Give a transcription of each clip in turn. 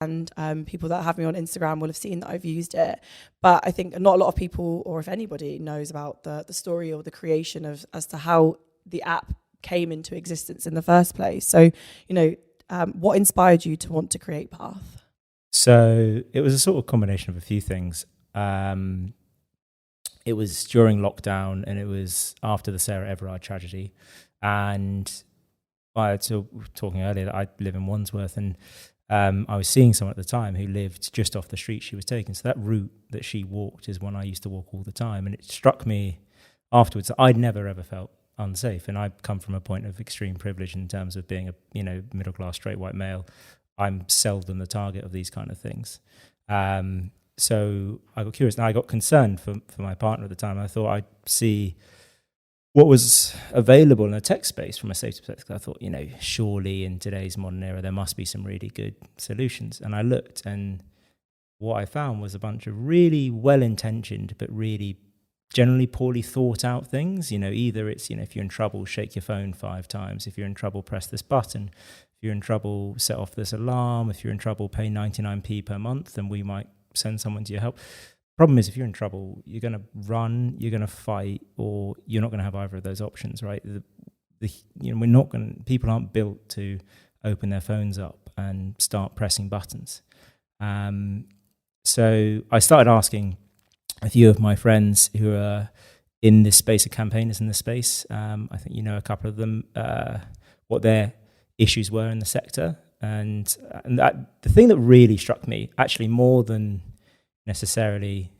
and people that have me on Instagram will have seen that I've used it. But I think not a lot of people, or if anybody, knows about the story or the creation of as to how the app came into existence in the first place. So, what inspired you to want to create Path? So it was a sort of combination of a few things. It was during lockdown, and it was after the Sarah Everard tragedy. And I was talking earlier that I live in Wandsworth, and I was seeing someone at the time who lived just off the street she was taking. So that route that she walked is one I used to walk all the time. And it struck me afterwards that I'd never ever felt unsafe. And I come from a point of extreme privilege in terms of being a middle class straight white male. I'm seldom the target of these kind of things. So I got curious. Now I got concerned for my partner at the time. I thought I'd see what was available in the tech space from a safety perspective. I thought, surely in today's modern era, there must be some really good solutions. And I looked, and what I found was a bunch of really well-intentioned, but really generally poorly thought out things. Either it's, if you're in trouble, shake your phone 5 times. If you're in trouble, press this button. If you're in trouble, set off this alarm. If you're in trouble, pay 99p per month, and we might send someone to your help. Problem is, if you're in trouble, you're going to run, you're going to fight, or you're not going to have either of those options, right? We're not going. People aren't built to open their phones up and start pressing buttons. So I started asking a few of my friends who are in this space, of campaigners in this space. I think a couple of them, what their issues were in the sector, and that the thing that really struck me, actually more than necessarily,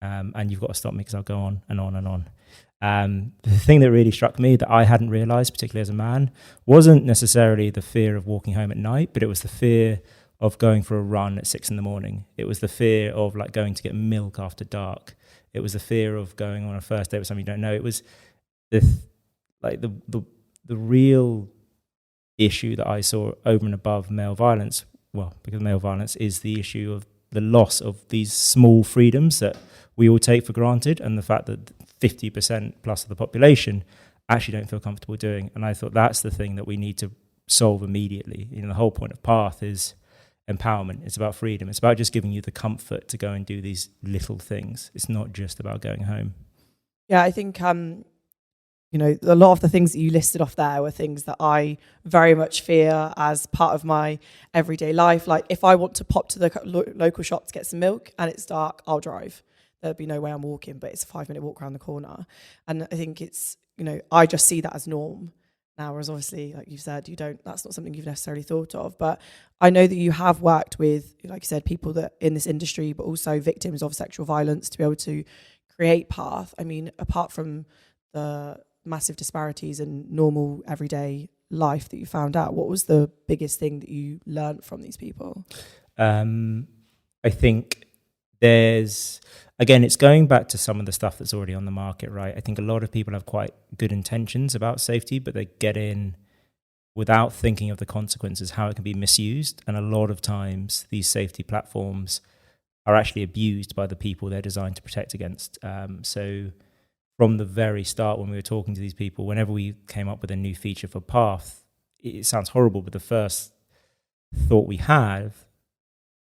and you've got to stop me because I'll go on and on and on. The thing that really struck me that I hadn't realised, particularly as a man, wasn't necessarily the fear of walking home at night, but it was the fear of going for a run at 6 a.m. It was the fear of going to get milk after dark. It was the fear of going on a first date with someone you don't know. It was the real issue that I saw over and above male violence. Well, because male violence is the issue of the loss of these small freedoms that we all take for granted, and the fact that 50% plus of the population actually don't feel comfortable doing. And I thought that's the thing that we need to solve immediately. The whole point of Path is empowerment. It's about freedom. It's about just giving you the comfort to go and do these little things. It's not just about going home. Yeah, I think a lot of the things that you listed off there were things that I very much fear as part of my everyday life. Like, if I want to pop to the local shop to get some milk and it's dark, I'll drive. There'd be no way I'm walking, but it's a 5-minute walk around the corner. And I think it's, I just see that as norm now, whereas obviously, like you said, that's not something you've necessarily thought of. But I know that you have worked with, like you said, people that in this industry, but also victims of sexual violence to be able to create Path. I mean, apart from the massive disparities in normal everyday life that you found out, what was the biggest thing that you learned from these people? I think it's going back to some of the stuff that's already on the market, right? I think a lot of people have quite good intentions about safety, but they get in without thinking of the consequences, how it can be misused. And a lot of times these safety platforms are actually abused by the people they're designed to protect against. So from the very start, when we were talking to these people, whenever we came up with a new feature for Path, it sounds horrible, but the first thought we have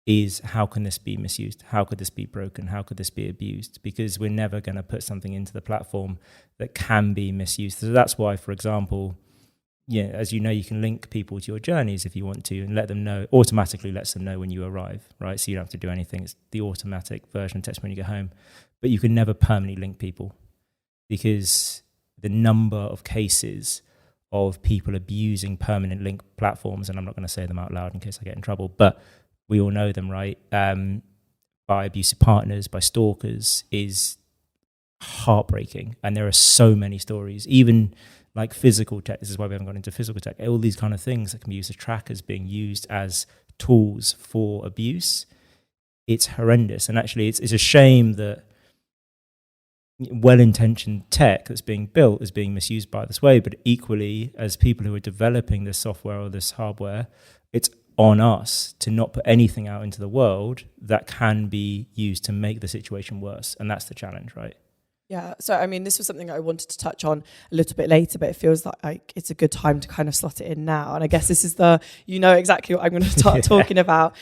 is, how can this be misused? How could this be broken? How could this be abused? Because we're never going to put something into the platform that can be misused. So that's why, for example, as you know, you can link people to your journeys if you want to, and let them know, automatically lets them know when you arrive, right? So you don't have to do anything. It's the automatic version of text when you get home. But you can never permanently link people, because the number of cases of people abusing permanent link platforms, and I'm not going to say them out loud in case I get in trouble, but we all know them, right? By abusive partners, by stalkers, is heartbreaking. And there are so many stories, even like physical tech. This is why we haven't gone into physical tech. All these kind of things that can be used as trackers being used as tools for abuse. It's horrendous. And actually, it's a shame that well-intentioned tech that's being built is being misused by this way. But equally, as people who are developing this software or this hardware, it's on us to not put anything out into the world that can be used to make the situation worse. And that's the challenge, right? Yeah. So, I mean, this was something I wanted to touch on a little bit later, but it feels like it's a good time to kind of slot it in now. And I guess this is exactly what I'm going to start talking about,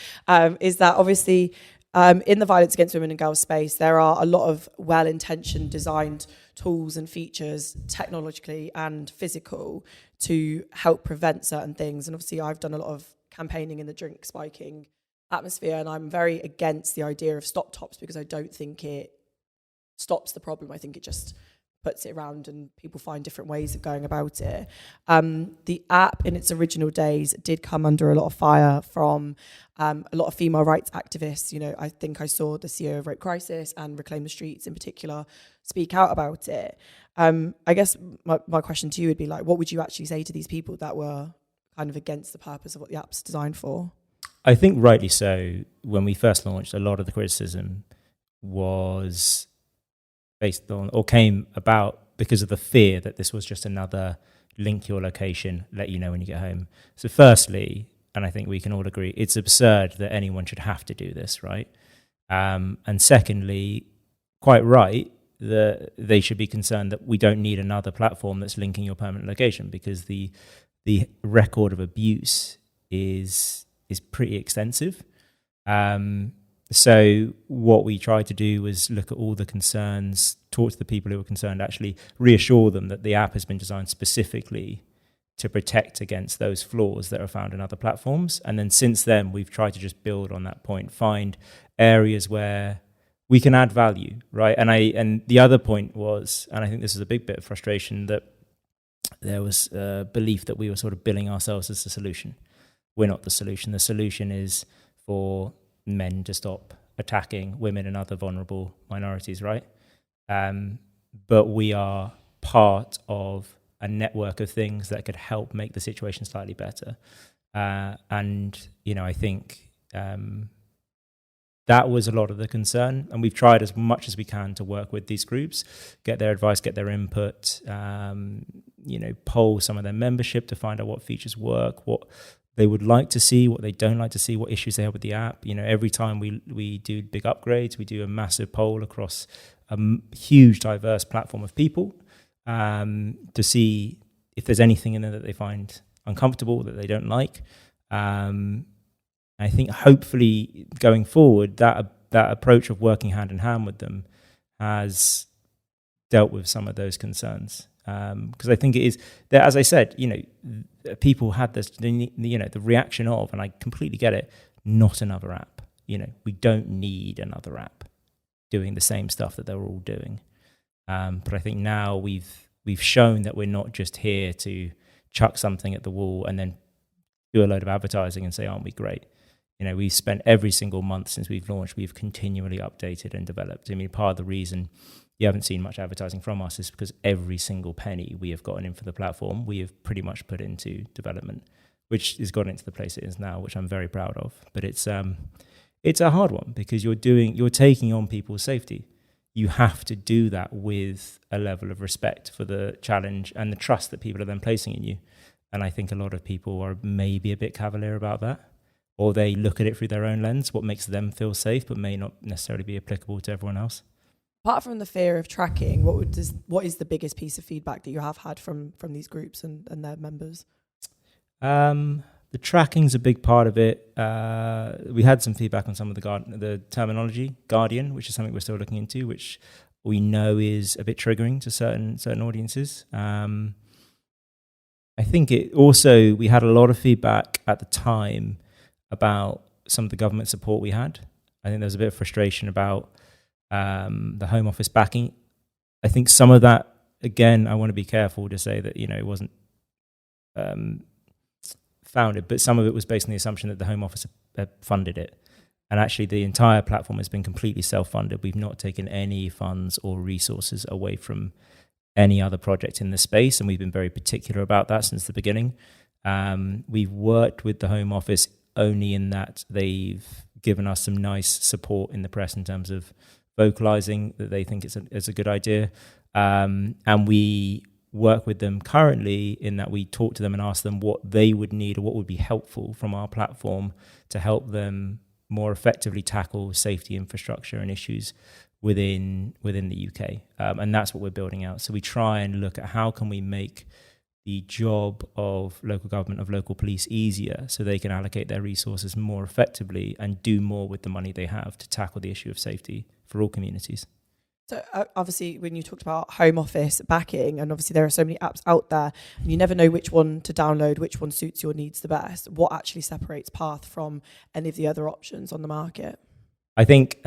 is that obviously in the violence against women and girls space, there are a lot of well-intentioned designed tools and features, technologically and physical, to help prevent certain things. And obviously I've done a lot of campaigning in the drink spiking atmosphere, and I'm very against the idea of stop tops because I don't think it stops the problem. I think it just puts it around and people find different ways of going about it. The app in its original days did come under a lot of fire from a lot of female rights activists. You know, I think I saw the CEO of Rape Crisis and Reclaim the Streets in particular speak out about it. I guess my question to you would be like, what would you actually say to these people that were kind of against the purpose of what the app's designed for? I think rightly so. When we first launched, a lot of the criticism was based on, or came about because of the fear that this was just another link your location, let you know when you get home. So firstly, and I think we can all agree, it's absurd that anyone should have to do this, right? And secondly, quite right, that they should be concerned that we don't need another platform that's linking your permanent location, because the record of abuse is pretty extensive. So what we tried to do was look at all the concerns, talk to the people who were concerned, actually reassure them that the app has been designed specifically to protect against those flaws that are found in other platforms. And then since then, we've tried to just build on that point, find areas where we can add value, right? And the other point was, and I think this is a big bit of frustration, that there was a belief that we were sort of billing ourselves as the solution. We're not the solution. The solution is for men to stop attacking women and other vulnerable minorities, right? But we are part of a network of things that could help make the situation slightly better. And, you know, I think that was a lot of the concern. And we've tried as much as we can to work with these groups, get their advice, get their input, poll some of their membership to find out what features work, what they would like to see, what they don't like to see, what issues they have with the app. You know, every time we do big upgrades, we do a massive poll across a huge, diverse platform of people to see if there's anything in there that they find uncomfortable, that they don't like. I think hopefully going forward, that approach of working hand in hand with them has dealt with some of those concerns. Because I think it is that, as I said, people had this, the reaction of, and I completely get it, not another app. We don't need another app doing the same stuff that they're all doing. But I think now we've shown that we're not just here to chuck something at the wall and then do a load of advertising and say, aren't we great? We've spent every single month since we've launched, we've continually updated and developed. I mean, part of the reason you haven't seen much advertising from us is because every single penny we have gotten in for the platform, we have pretty much put into development, which has gotten into the place it is now, which I'm very proud of. But it's a hard one because you're taking on people's safety. You have to do that with a level of respect for the challenge and the trust that people are then placing in you. And I think a lot of people are maybe a bit cavalier about that, or they look at it through their own lens, what makes them feel safe, but may not necessarily be applicable to everyone else. Apart from the fear of tracking, what is the biggest piece of feedback that you have had from these groups and their members? The tracking's a big part of it. We had some feedback on some of the terminology, guardian, which is something we're still looking into, which we know is a bit triggering to certain audiences. I think we had a lot of feedback at the time about some of the government support we had. I think there was a bit of frustration about the Home Office backing. I think some of that, again, I want to be careful to say that, it wasn't founded, but some of it was based on the assumption that the Home Office had funded it. And actually the entire platform has been completely self-funded. We've not taken any funds or resources away from any other project in the space, and we've been very particular about that since the beginning. We've worked with the Home Office only in that they've given us some nice support in the press in terms of vocalizing that they think it's a good idea. And we work with them currently in that we talk to them and ask them what they would need or what would be helpful from our platform to help them more effectively tackle safety infrastructure and issues within the UK. And that's what we're building out. So we try and look at how can we make the job of local government, of local police easier so they can allocate their resources more effectively and do more with the money they have to tackle the issue of safety for all communities. So obviously when you talked about Home Office backing, and obviously there are so many apps out there and you never know which one to download, which one suits your needs the best, what actually separates Path from any of the other options on the market? I think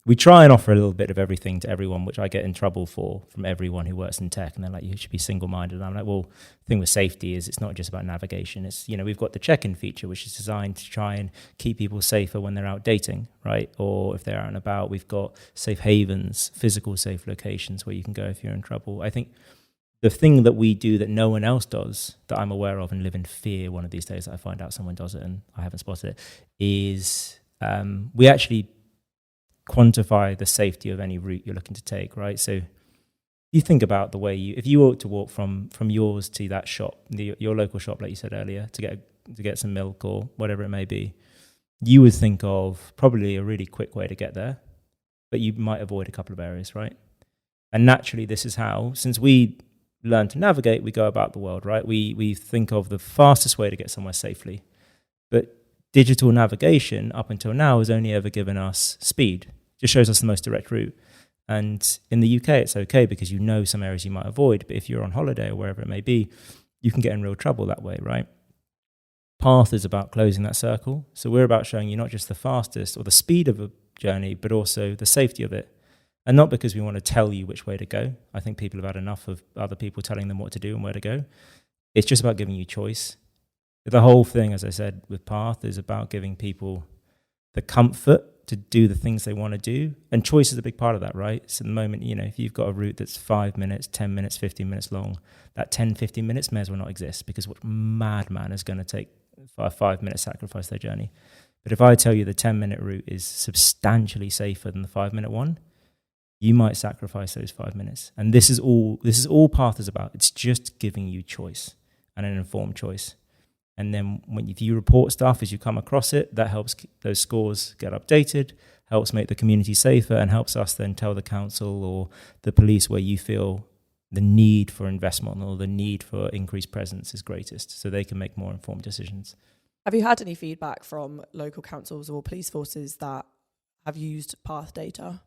we try and offer a little bit of everything to everyone, which I get in trouble for from everyone who works in tech. And they're like, you should be single-minded. And I'm like, well, the thing with safety is it's not just about navigation. It's, we've got the check-in feature, which is designed to try and keep people safer when they're out dating, right? Or if they're out and about, we've got safe havens, physical safe locations where you can go if you're in trouble. I think the thing that we do that no one else does, that I'm aware of and live in fear one of these days that I find out someone does it and I haven't spotted it, is we actually quantify the safety of any route you're looking to take, right? So you think about the way if you were to walk from yours to that shop, your local shop, like you said earlier, to get some milk or whatever it may be, you would think of probably a really quick way to get there, but you might avoid a couple of areas, right? And naturally, this is how, since we learn to navigate, we go about the world, right? We think of the fastest way to get somewhere safely, but digital navigation up until now has only ever given us speed. Just shows us the most direct route. And in the UK, it's okay because you know some areas you might avoid. But if you're on holiday or wherever it may be, you can get in real trouble that way, right? Path is about closing that circle. So we're about showing you not just the fastest or the speed of a journey, but also the safety of it. And not because we want to tell you which way to go. I think people have had enough of other people telling them what to do and where to go. It's just about giving you choice. The whole thing, as I said, with Path is about giving people the comfort to do the things they want to do. And choice is a big part of that, right? So at the moment, if you've got a route that's 5 minutes, 10 minutes, 15 minutes long, that 10, 15 minutes may as well not exist because what madman is going to take a 5 minute sacrifice their journey? But if I tell you the 10-minute route is substantially safer than the 5-minute one, you might sacrifice those 5 minutes. And this is all Path is about. It's just giving you choice and an informed choice. And then if you report stuff as you come across it, that helps those scores get updated, helps make the community safer, and helps us then tell the council or the police where you feel the need for investment or the need for increased presence is greatest, so they can make more informed decisions. Have you had any feedback from local councils or police forces that have used Path data?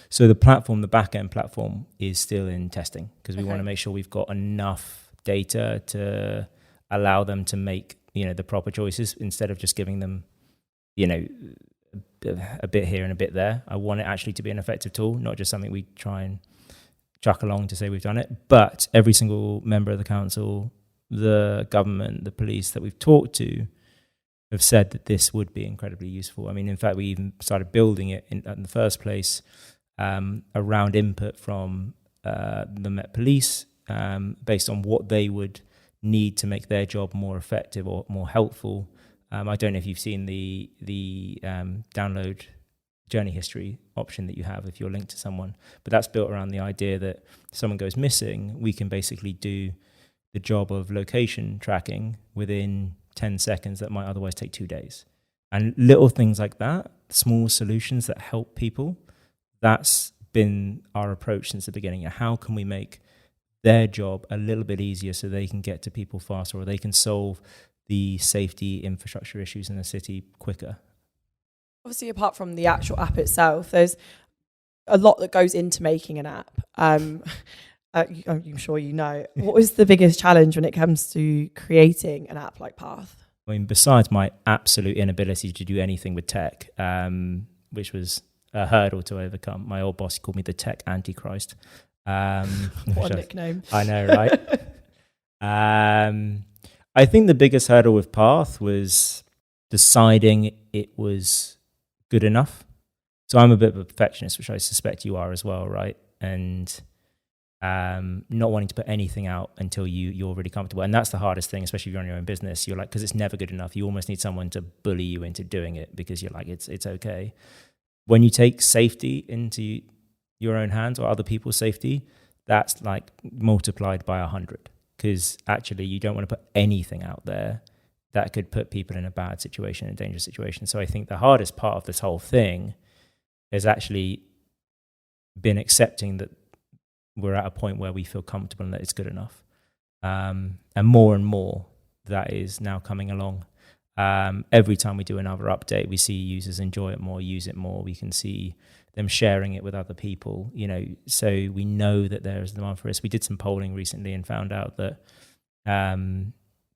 So the back-end platform is still in testing because we want to make sure we've got enough data to allow them to make, the proper choices instead of just giving them, a bit here and a bit there. I want it actually to be an effective tool, not just something we try and chuck along to say we've done it. But every single member of the council, the government, the police that we've talked to have said that this would be incredibly useful. I mean, in fact, we even started building it in the first place around input from the Met Police based on what they would need to make their job more effective or more helpful. I don't know if you've seen the download journey history option that you have if you're linked to someone, but that's built around the idea that if someone goes missing, we can basically do the job of location tracking within 10 seconds that might otherwise take 2 days. And little things like that, small solutions that help people, that's been our approach since the beginning. How can we make their job a little bit easier so they can get to people faster or they can solve the safety infrastructure issues in the city quicker? Obviously, apart from the actual app itself, there's a lot that goes into making an app. I'm sure you know. What is the biggest challenge when it comes to creating an app like Path? I mean, besides my absolute inability to do anything with tech, which was a hurdle to overcome, my old boss called me the tech antichrist. What a nickname. I know, right? I think the biggest hurdle with Path was deciding it was good enough. So I'm a bit of a perfectionist, which I suspect you are as well, right? And not wanting to put anything out until you're really comfortable. And that's the hardest thing, especially if you're on your own business. You're like, because it's never good enough. You almost need someone to bully you into doing it because you're like, it's okay. When you take safety into your own hands or other people's safety, that's like multiplied by 100, because actually you don't want to put anything out there that could put people in a bad situation, a dangerous situation. So I think the hardest part of this whole thing has actually been accepting that we're at a point where we feel comfortable and that it's good enough. And more that is now coming along. Every time we do another update, we see users enjoy it more, use it more. We can see them sharing it with other people, so we know that there is demand for this. We did some polling recently and found out that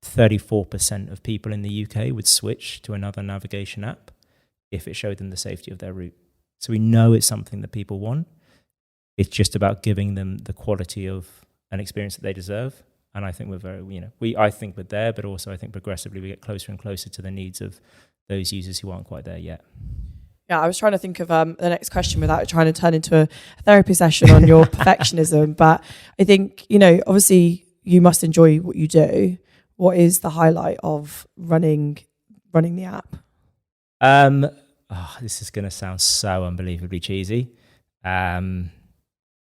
34% of people in the UK would switch to another navigation app if it showed them the safety of their route. So we know it's something that people want. It's just about giving them the quality of an experience that they deserve. And I think we're very, I think we're there, but also I think progressively we get closer and closer to the needs of those users who aren't quite there yet. Yeah, I was trying to think of the next question without trying to turn into a therapy session on your perfectionism. But I think, obviously you must enjoy what you do. What is the highlight of running the app? This is going to sound so unbelievably cheesy, but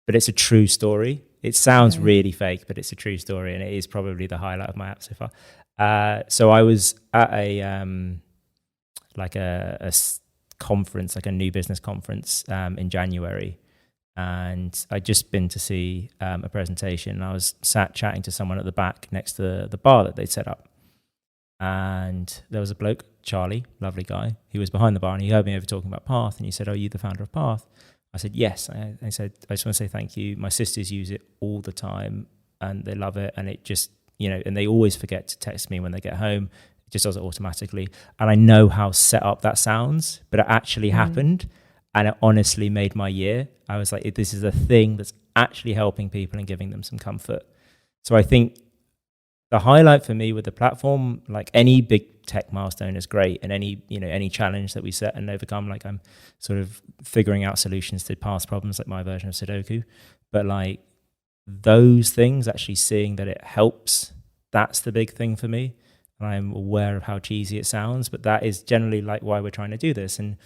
it's a true story. It sounds really fake, but it's a true story, and it is probably the highlight of my app so far. So I was at a conference, like a new business conference, in January, and I'd just been to see a presentation. And I was sat chatting to someone at the back next to the bar that they'd set up, and there was a bloke, Charlie, lovely guy. He was behind the bar, and he heard me over talking about Path, and he said, "Oh, you the founder of Path?" I said, "Yes." I said, "I just want to say thank you. My sisters use it all the time and they love it. And it just, and they always forget to text me when they get home. It just does it automatically. And I know how set up that sounds, but it actually happened. And it honestly made my year. I was like, this is a thing that's actually helping people and giving them some comfort." So I think the highlight for me with the platform, like any big tech milestone is great, and any challenge that we set and overcome, like I'm sort of figuring out solutions to past problems, like my version of Sudoku. But like those things, actually seeing that it helps, that's the big thing for me. And I'm aware of how cheesy it sounds, but that is generally like why we're trying to do this, and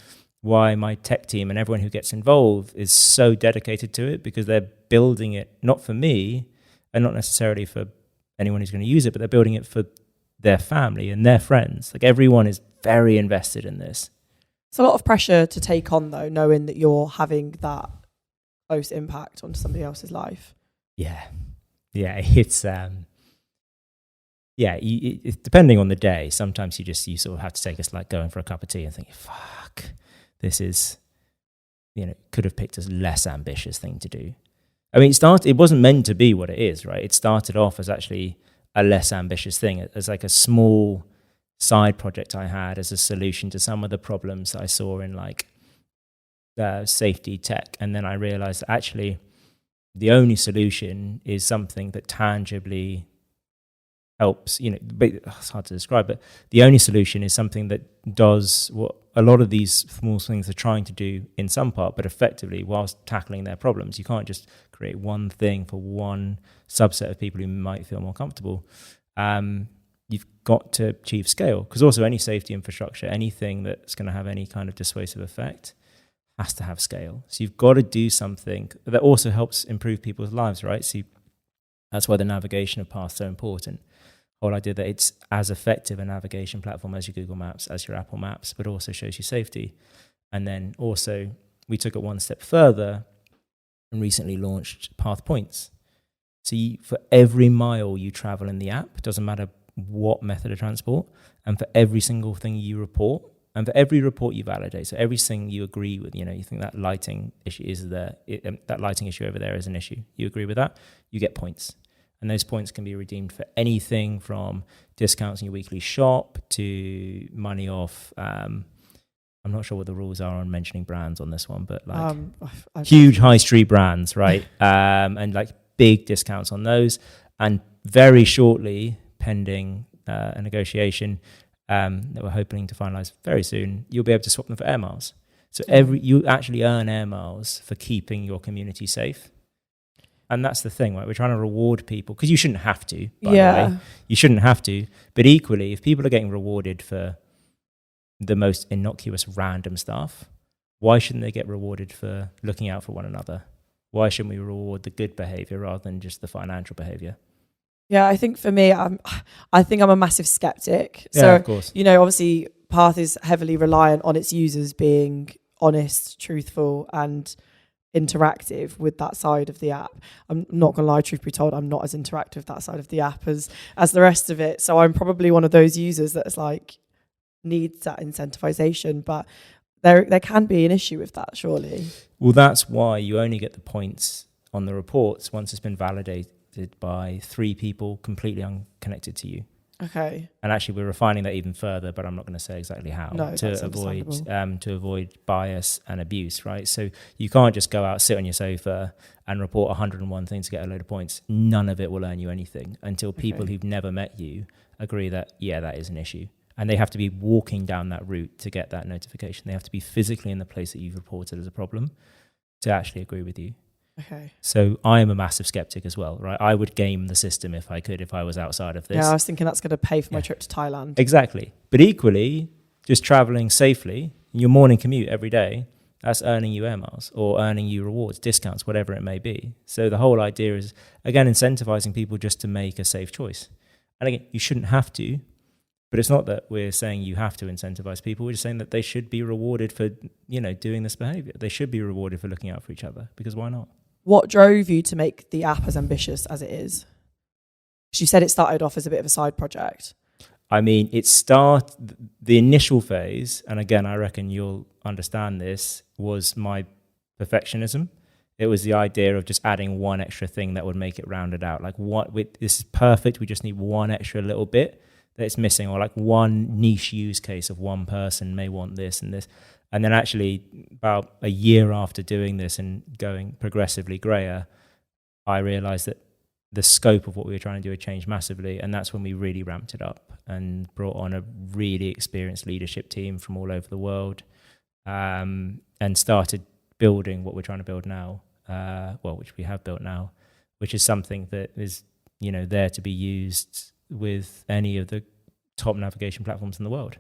why my tech team and everyone who gets involved is so dedicated to it, because they're building it not for me and not necessarily for anyone who's going to use it, but they're building it for their family and their friends. Like everyone is very invested in this. It's a lot of pressure to take on, though, knowing that you're having that close impact on somebody else's life. Yeah, it's depending on the day. Sometimes you sort of have to take us like going for a cup of tea and think, fuck, this is, could have picked a less ambitious thing to do. I mean, it wasn't meant to be what it is, right? It started off as actually a less ambitious thing, as like a small side project I had as a solution to some of the problems that I saw in like safety tech. And then I realized that actually the only solution is something that tangibly helps, but it's hard to describe, but the only solution is something that does what a lot of these small things are trying to do in some part, but effectively whilst tackling their problems. You can't just create one thing for one subset of people who might feel more comfortable. You've got to achieve scale, because also any safety infrastructure, anything that's going to have any kind of dissuasive effect has to have scale. So you've got to do something that also helps improve people's lives, right? So that's why the navigation of Path is so important. Whole idea that it's as effective a navigation platform as your Google Maps, as your Apple Maps, but also shows you safety. And then also we took it one step further and recently launched Path Points. So for every mile you travel in the app, doesn't matter what method of transport, and for every single thing you report, and for every report you validate, so everything you agree with, you think that lighting issue is there, that lighting issue over there is an issue, you agree with that, you get points. And those points can be redeemed for anything from discounts in your weekly shop to money off. I'm not sure what the rules are on mentioning brands on this one, but like huge high street brands, right? And like big discounts on those. And very shortly, pending a negotiation that we're hoping to finalize very soon, you'll be able to swap them for air miles. So you actually earn air miles for keeping your community safe. And that's the thing, right? We're trying to reward people, because you shouldn't have to, by the way. You shouldn't have to. But equally, if people are getting rewarded for the most innocuous random stuff, why shouldn't they get rewarded for looking out for one another? Why shouldn't we reward the good behavior rather than just the financial behavior? Yeah, I think for me, I think I'm a massive skeptic. Yeah, So, of course. obviously, Path is heavily reliant on its users being honest, truthful, and interactive with that side of the app. I'm not gonna lie, truth be told, I'm not as interactive with that side of the app as the rest of it. So I'm probably one of those users that's like needs that incentivization, but there can be an issue with that, surely. Well, that's why you only get the points on the reports once it's been validated by 3 people completely unconnected to you. Okay. And actually, we're refining that even further, but I'm not going to say exactly how No, that's to avoid bias and abuse, right? So you can't just go out, sit on your sofa, and report 101 things to get a load of points. None of it will earn you anything until people who've never met you agree that, yeah, that is an issue. And they have to be walking down that route to get that notification. They have to be physically in the place that you've reported as a problem to actually agree with you. Okay. So I am a massive skeptic as well, right? I would game the system if I could, if I was outside of this. Yeah, I was thinking that's going to pay for my trip to Thailand. Exactly. But equally, just traveling safely, your morning commute every day, that's earning you air miles or earning you rewards, discounts, whatever it may be. So the whole idea is, again, incentivizing people just to make a safe choice. And again, you shouldn't have to, but it's not that we're saying you have to incentivize people. We're just saying that they should be rewarded for, doing this behavior. They should be rewarded for looking out for each other, because why not? What drove you to make the app as ambitious as it is? Because you said it started off as a bit of a side project. I mean, the initial phase, and again, I reckon you'll understand this, was my perfectionism. It was the idea of just adding one extra thing that would make it rounded out. Like, this is perfect. We just need one extra little bit that it's missing, or like one niche use case of one person may want this and this. And then actually about a year after doing this and going progressively grayer, I realized that the scope of what we were trying to do had changed massively. And that's when we really ramped it up and brought on a really experienced leadership team from all over the world, and started building what we're trying to build now, which we have built now, which is something that is, there to be used with any of the top navigation platforms in the world.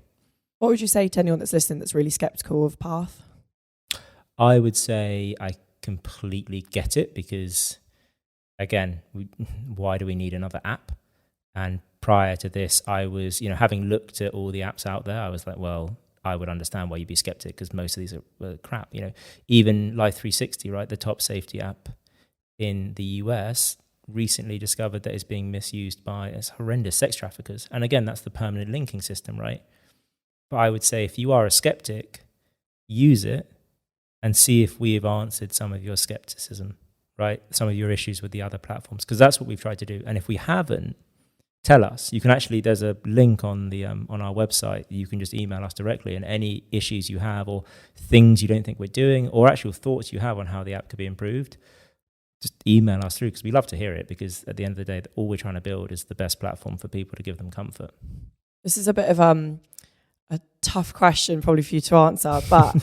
What would you say to anyone that's listening that's really skeptical of Path? I would say I completely get it, because, again, why do we need another app? And prior to this, I was, having looked at all the apps out there, I was like, well, I would understand why you'd be skeptic, because most of these are crap. Even Life 360, right, the top safety app in the US, recently discovered that it's being misused by horrendous sex traffickers. And again, that's the permanent linking system, right? But I would say if you are a skeptic, use it and see if we have answered some of your skepticism, right? Some of your issues with the other platforms, because that's what we've tried to do. And if we haven't, tell us. You can actually, there's a link on the on our website. You can just email us directly, and any issues you have or things you don't think we're doing or actual thoughts you have on how the app could be improved, just email us through, because we love to hear it, because at the end of the day, all we're trying to build is the best platform for people to give them comfort. This is a bit of a tough question probably for you to answer, but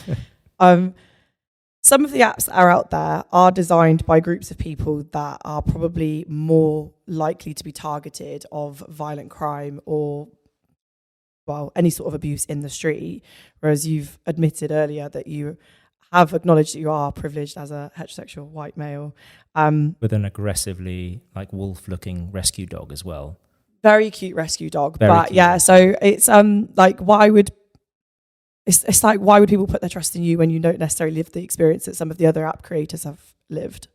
some of the apps that are out there are designed by groups of people that are probably more likely to be targeted of violent crime or, well, any sort of abuse in the street, whereas you've admitted earlier that you have acknowledged that you are privileged as a heterosexual white male. With an aggressively, like, wolf-looking rescue dog as well. Very cute rescue dog. Very but cute. Yeah, so it's like, why would people put their trust in you when you don't necessarily live the experience that some of the other app creators have lived?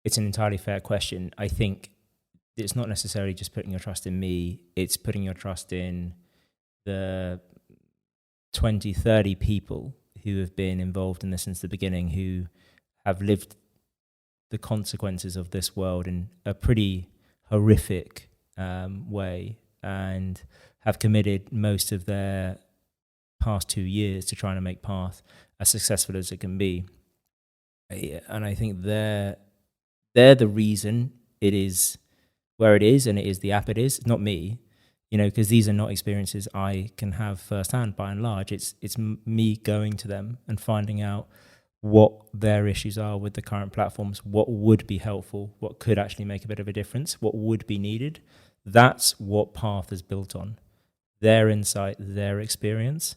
it's an entirely fair question. I think it's not necessarily just putting your trust in me, it's putting your trust in the 20, 30 people who have been involved in this since the beginning, who have lived the consequences of this world in a pretty horrific way, and have committed most of their past 2 years to trying to make Path as successful as it can be. And I think they're the reason it is where it is, and it is the app it is. It's not me, because these are not experiences I can have firsthand. By and large, it's me going to them and finding out what their issues are with the current platforms, what would be helpful, what could actually make a bit of a difference, what would be needed. That's what Path is built on. Their insight, their experience.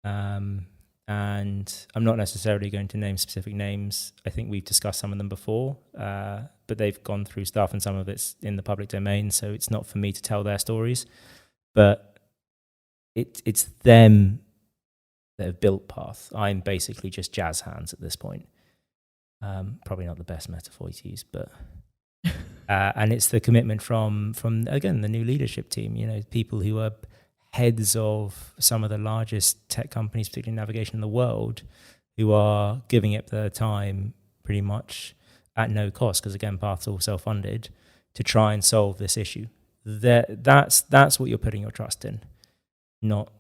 And And I'm not necessarily going to name specific names. I think we've discussed some of them before, but they've gone through stuff and some of it's in the public domain, so it's not for me to tell their stories. But it's them that have built Path. I'm basically just jazz hands at this point. Probably not the best metaphor to use, but and it's the commitment from again the new leadership team. You know, people who are heads of some of the largest tech companies, particularly navigation in the world, who are giving up their time pretty much at no cost, because again, Path's all self-funded, to try and solve this issue. That's what you're putting your trust in, not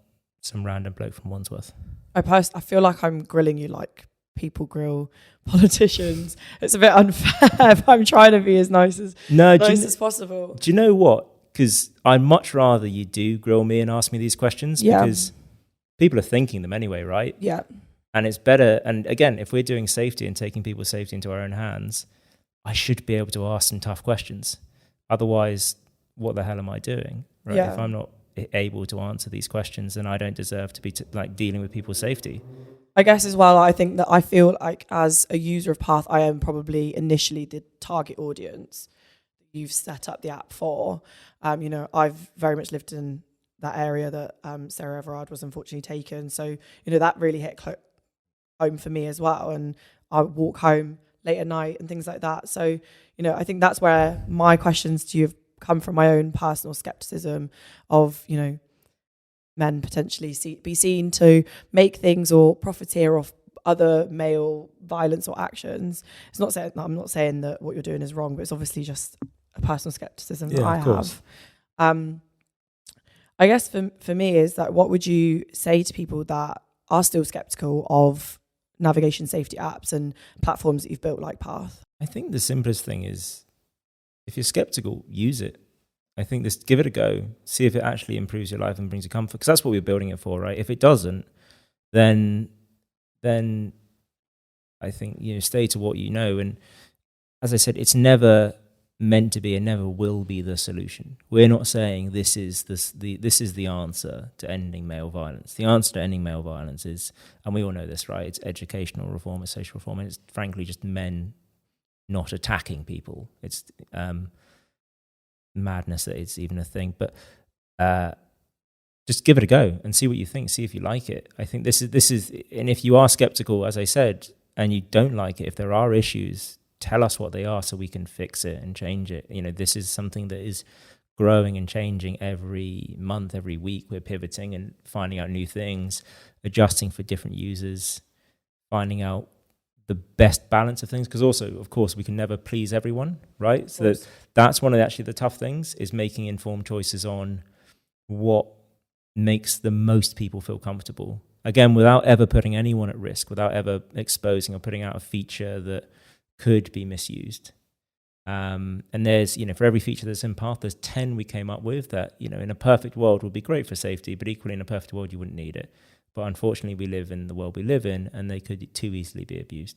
some random bloke from Wandsworth. I feel like I'm grilling you like people grill politicians. It's a bit unfair, but I'm trying to be as nice as possible. Do you know what? Because I'd much rather you do grill me and ask me these questions, because people are thinking them anyway, right? Yeah. And it's better. And again, if we're doing safety and taking people's safety into our own hands, I should be able to ask some tough questions. Otherwise, what the hell am I doing? Right? Yeah. If I'm not able to answer these questions, then I don't deserve to be dealing with people's safety. I guess as well, I think that I feel like as a user of Path, I am probably initially the target audience you've set up the app for. You know, I've very much lived in that area that Sarah Everard was unfortunately taken. So, you know, that really hit home for me as well. And I would walk home late at night and things like that. So, you know, I think that's where my questions to you have come from, my own personal skepticism of, you know, men potentially be seen to make things or profiteer off other male violence or actions. I'm not saying that what you're doing is wrong, but it's obviously just a personal skepticism that I have. I guess for me is that, what would you say to people that are still skeptical of navigation safety apps and platforms that you've built like Path? I think the simplest thing is, if you're skeptical, use it. I think give it a go, see if it actually improves your life and brings you comfort, because that's what we're building it for, right? If it doesn't, then I think, you know, stay to what you know. And as I said, it's never meant to be and never will be the solution. We're not saying this is the answer to ending male violence. The answer to ending male violence is, and we all know this, right? It's educational reform, it's social reform, and it's frankly just men not attacking people. It's madness that it's even a thing. But just give it a go and see what you think. See if you like it. I think this is, and if you are skeptical, as I said, and you don't like it, if there are issues, tell us what they are so we can fix it and change it. You know, this is something that is growing and changing every month, every week. We're pivoting and finding out new things, adjusting for different users, finding out the best balance of things. Because also, of course, we can never please everyone, right? So that's one of the tough things, is making informed choices on what makes the most people feel comfortable. Again, without ever putting anyone at risk, without ever exposing or putting out a feature that could be misused. And there's, you know, for every feature that's in Path, there's 10 we came up with that, you know, in a perfect world would be great for safety, but equally in a perfect world, you wouldn't need it. But unfortunately, we live in the world we live in, and they could too easily be abused.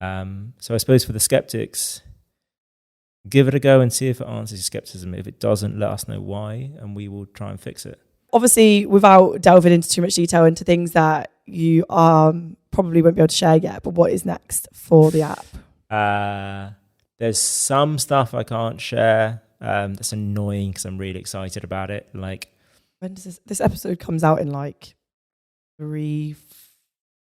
So I suppose for the skeptics, give it a go and see if it answers your skepticism. If it doesn't, let us know why, and we will try and fix it. Obviously, without delving into too much detail into things that you probably won't be able to share yet, but what is next for the app? There's some stuff I can't share. That's annoying because I'm really excited about it. Like, when does this episode comes out in like 3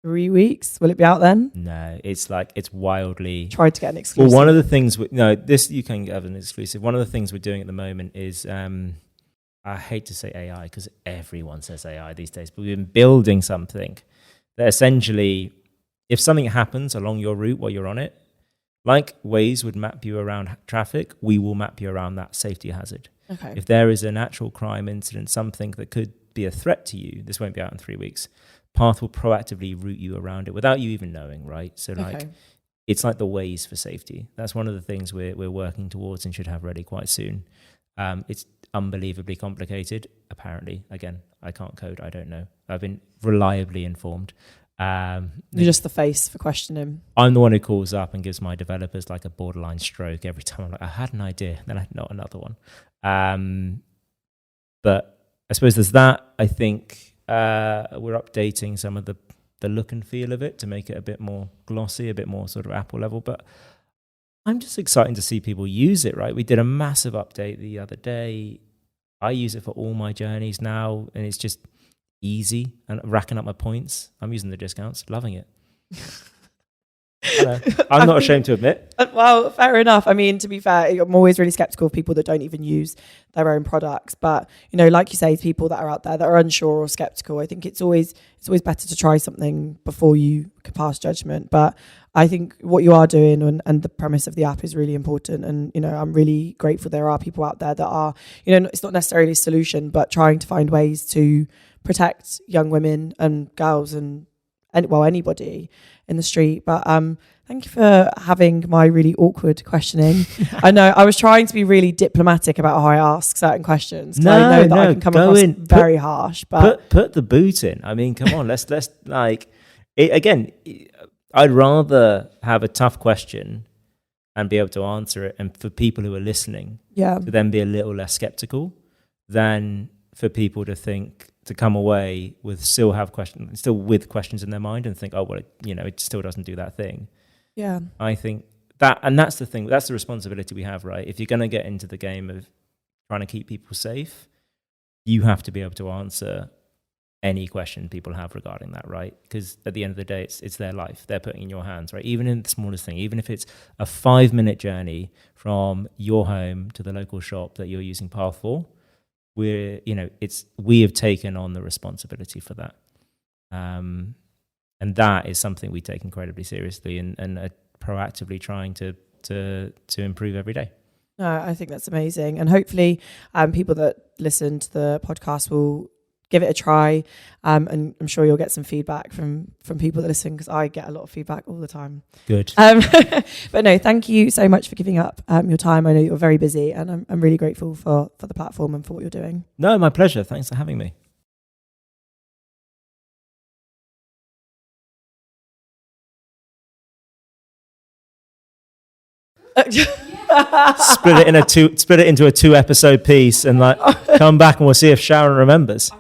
weeks? Will it be out then? No, it's wildly. Tried to get an exclusive. Well, one of the things this you can have an exclusive. One of the things we're doing at the moment is I hate to say AI because everyone says AI these days, but we've been building something that essentially, if something happens along your route while you're on it, like Waze would map you around traffic, we will map you around that safety hazard. Okay. If there is a natural crime incident, something that could be a threat to you, this won't be out in 3 weeks, Path will proactively route you around it without you even knowing, right? So it's like the Waze for safety. That's one of the things we're working towards and should have ready quite soon. It's unbelievably complicated, apparently. Again, I can't code, I don't know. I've been reliably informed. You're just the face for questioning. I'm the one who calls up and gives my developers like a borderline stroke every time. I'm like, I had an idea, then I not another one. But I suppose there's that. I think we're updating some of the the look and feel of it to make it a bit more glossy, a bit more sort of Apple level. But I'm just excited to see people use it, right? We did a massive update the other day. I use it for all my journeys now, and it's just easy and racking up my points. I'm using the discounts, loving it. I'm not ashamed to admit. Well, fair enough. I mean, to be fair, I'm always really skeptical of people that don't even use their own products. But, you know, like you say, people that are out there that are unsure or skeptical, I think it's always better to try something before you can pass judgment. But I think what you are doing and the premise of the app is really important. And, you know, I'm really grateful there are people out there that are, you know, it's not necessarily a solution, but trying to find ways to protect young women and girls and anybody in the street. But thank you for having my really awkward questioning. I know I was trying to be really diplomatic about how I ask certain questions. I know that I can come across very harsh. But put the boot in. I mean, come on, let's like it, again. I'd rather have a tough question and be able to answer it, and for people who are listening, to then be a little less skeptical, than for people to come away with still with questions in their mind and think, oh well, it still doesn't do that thing. Yeah, I think that, and that's the thing. That's the responsibility we have, right? If you're going to get into the game of trying to keep people safe, you have to be able to answer any question people have regarding that, right? Because at the end of the day, it's their life. They're putting in your hands, right? Even in the smallest thing, even if it's a 5-minute journey from your home to the local shop that you're using Path for, we have taken on the responsibility for that. And that is something we take incredibly seriously and are proactively trying to improve every day. No, I think that's amazing. And hopefully people that listen to the podcast will give it a try, and I'm sure you'll get some feedback from people that listen, because I get a lot of feedback all the time. Good. But no, thank you so much for giving up your time. I know you're very busy, and I'm really grateful for the platform and for what you're doing. No, my pleasure. Thanks for having me. Split it into a 2-episode piece and come back and we'll see if Sharon remembers.